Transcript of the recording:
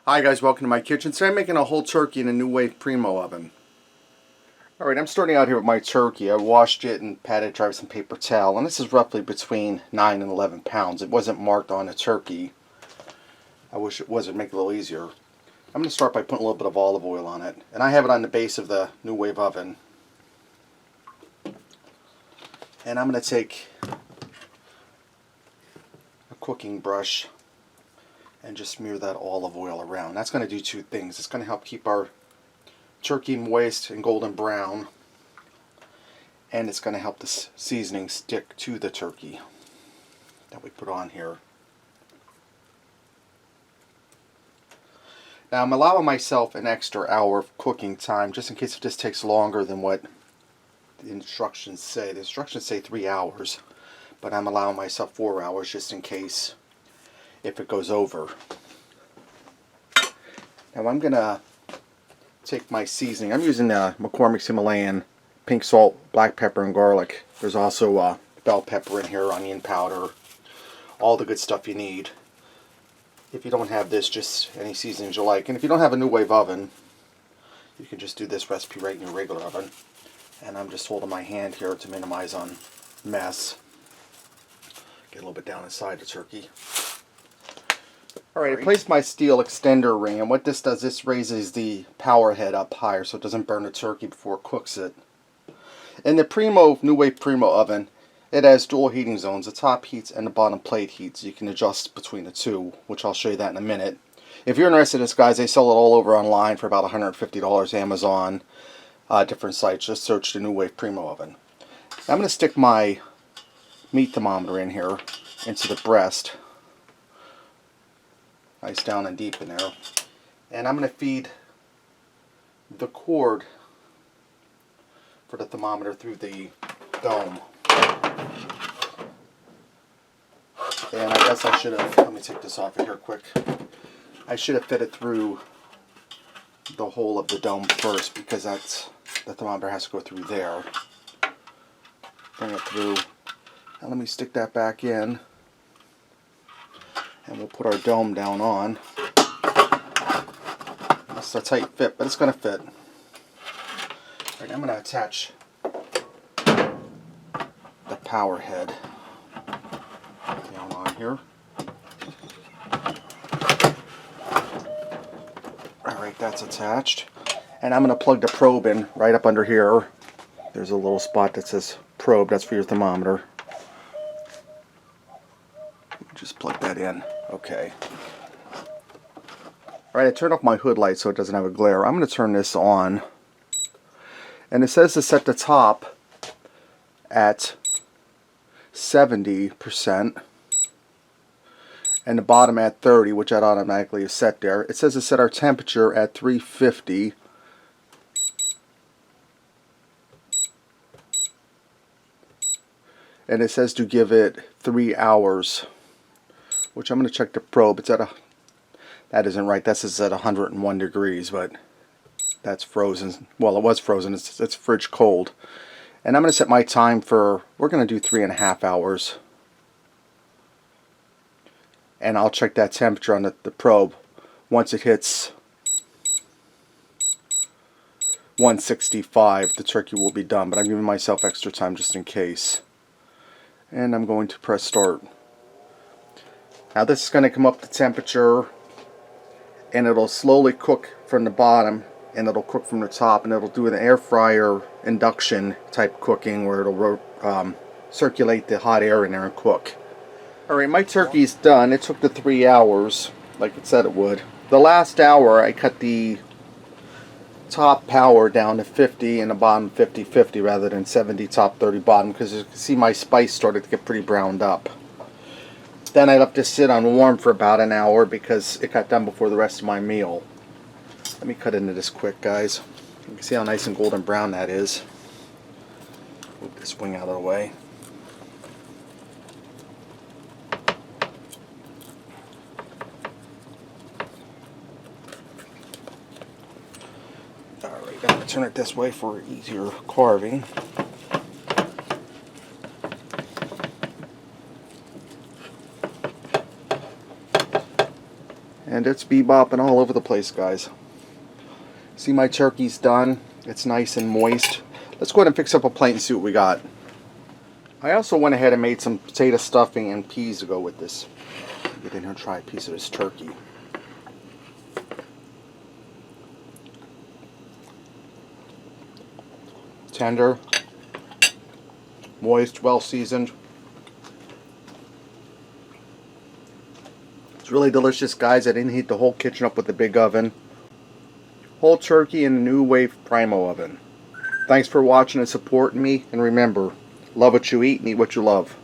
Hi guys, welcome to my kitchen. Today I'm making a whole turkey in a Nuwave Primo oven. Alright, I'm starting out here with my turkey. I washed it and patted dry with some paper towel, and this is roughly between 9 and 11 pounds. It wasn't marked on the turkey. I wish it was, it'd make it a little easier. I'm going to start by putting a little bit of olive oil on it, and I have it on the base of the Nuwave oven. And I'm going to take a cooking brush and just smear that olive oil around. That's going to do two things. It's going to help keep our turkey moist and golden brown, and it's going to help the seasoning stick to the turkey that we put on here. Now I'm allowing myself an extra hour of cooking time just in case if this takes longer than what the instructions say. The instructions say 3 hours, but I'm allowing myself 4 hours just in case if it goes over. Now I'm gonna take my seasoning. I'm using McCormick's Himalayan pink salt, black pepper, and garlic. There's also bell pepper in here, onion powder, all the good stuff you need. If you don't have this, just any seasonings you like. And if you don't have a Nuwave oven, you can just do this recipe right in your regular oven. And I'm just holding my hand here to minimize on mess. Get a little bit down inside the turkey. Alright, I placed my steel extender ring, and what this does, this raises the power head up higher so it doesn't burn the turkey before it cooks it. In the Nuwave Primo oven, it has dual heating zones. The top heats and the bottom plate heats. You can adjust between the two, which I'll show you that in a minute. If you're interested in this, guys, they sell it all over online for about $150, Amazon, different sites. Just search the Nuwave Primo oven. Now I'm going to stick my meat thermometer in here into the breast. Nice down and deep in there. And I'm going to feed the cord for the thermometer through the dome. And I guess I should have, let me take this off of here quick. I should have fed it through the hole of the dome first, because that's, the thermometer has to go through there. Bring it through. Now let me stick that back in. And we'll put our dome down on. It's a tight fit, but it's going to fit. Alright, I'm going to attach the power head down on here. Alright, that's attached. And I'm going to plug the probe in right up under here. There's a little spot that says probe. That's for your thermometer. Just plug that in. Okay. Alright, I turned off my hood light so it doesn't have a glare. I'm going to turn this on. And it says to set the top at 70% and the bottom at 30, which that automatically is set there. It says to set our temperature at 350. And it says to give it 3 hours. Which I'm going to check the probe. It's at that isn't right. That says at 101 degrees, but that's frozen. Well, it was frozen. It's fridge cold. And I'm going to set my time for, we're going to do 3.5 hours. And I'll check that temperature on the probe. Once it hits 165, the turkey will be done. But I'm giving myself extra time just in case. And I'm going to press start. Now this is going to come up to temperature, and it'll slowly cook from the bottom, and it'll cook from the top, and it'll do an air fryer induction type cooking where it'll circulate the hot air in there and cook. Alright, my turkey's done. It took the 3 hours like it said it would. The last hour I cut the top power down to 50 and the bottom 50-50 rather than 70 top 30 bottom, because you can see my spice started to get pretty browned up. Then I left this sit on warm for about an hour because it got done before the rest of my meal. Let me cut into this quick, guys. You can see how nice and golden brown that is. Move this wing out of the way. Alright, I'm going to turn it this way for easier carving. And it's bebopping all over the place, guys. See, my turkey's done. It's nice and moist. Let's go ahead and fix up a plate and see what we got. I also went ahead and made some potato stuffing and peas to go with this. Get in here and try a piece of this turkey. Tender, moist, well seasoned. It's really delicious, guys. I didn't heat the whole kitchen up with the big oven. Whole turkey in the Nuwave Primo oven. Thanks for watching and supporting me. And remember, love what you eat and eat what you love.